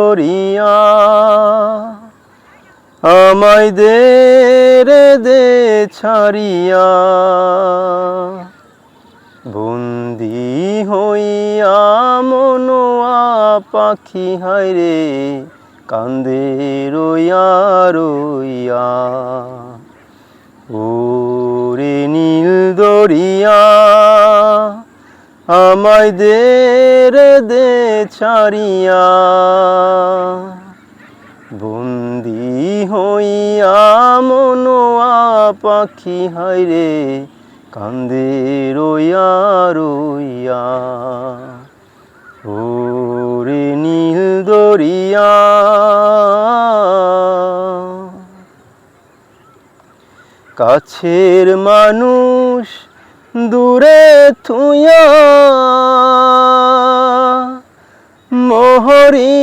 দরিয়া আমায় দে রে দে ছাড়িয়া বন্দি হইয়া মনোয়া পাখি হায়রে কান্দে রইয়া রইয়া ওরে নীল দরিয়া আমায় দে রে দে ছাড়িয়া বন্দি হইয়া মনোয়া পাখি হায়রে কান্দে রইয়া রইয়া ওরে নীল দরিয়া কাছের মানুষ দূরে থুইয়া মোহরি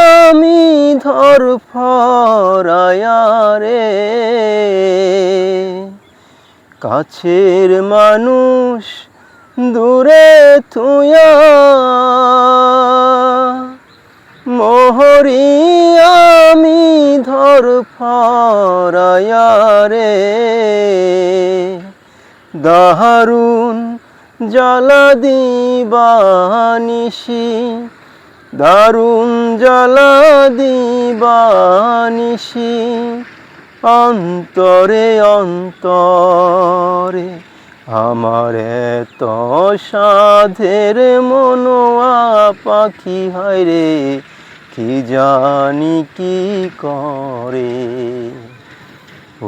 আমি ধর ফরায়া রে কাছের মানুষ দূরে থুইয়া মোহরি আমি ধর ফরায়া রে দারুণ জ্বালা দিবানিশি দারুণ জ্বালা দিবানিশি অন্তরে অন্তরে আমার এত সাধের মনোয়া পাখি হায়রে কি জানি কি করে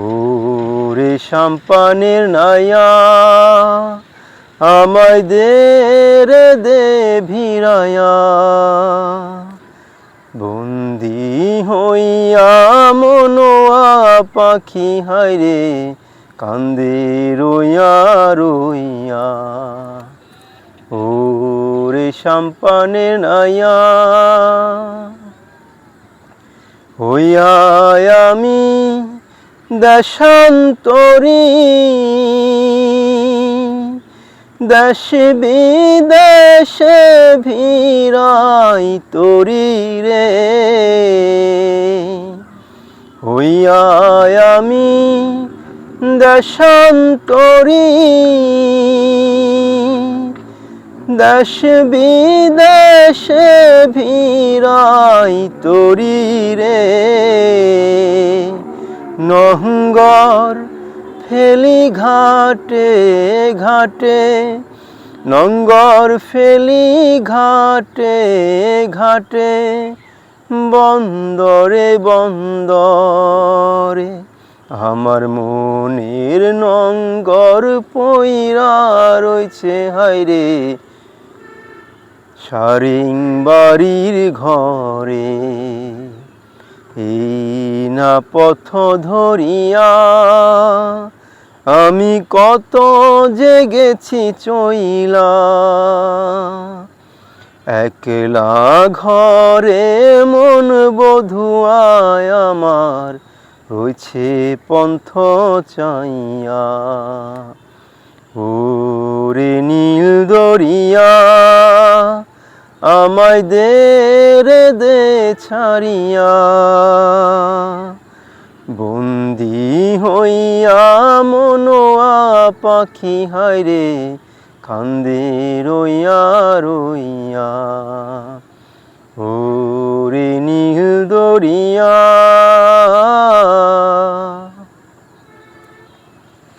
ওরে সাম্পানের নাইয়া আমায় দে রে দে ভিড়ায়া বন্দি হইয়া মনোয়া পাখি হায়রে কান্দে রইয়া রইয়া ওরে সাম্পানের নাইয়া হইয়া আমি দেশান্তরী দেশে বিদেশে ভিড়াই তরি রে হইয়া আমি দেশান্তরী দেশ বিদেশে ভিড়াই তরি রে নহঙ্গর ফেলি ঘাটে ঘাটে নঙ্গর ফেলি ঘাটে ঘাটে বন্দরে বন্দরে আমার মনের নঙ্গর পইরা রইছে হায়রে সারিং বাড়ির ঘরে এই না পথ ধরিয়া আমি কত যে গেছি চইলা একলা ঘরে মন বধুয়ায় আমার রইছে পন্থ চাইয়া ওরে নীল দরিয়া আমায় দে রে দে ছাড়িয়া বন্দি হইয়া মনোয়া পাখি হায়রে কান্দে রইয়া রইয়া ওরে নীল দরিয়া।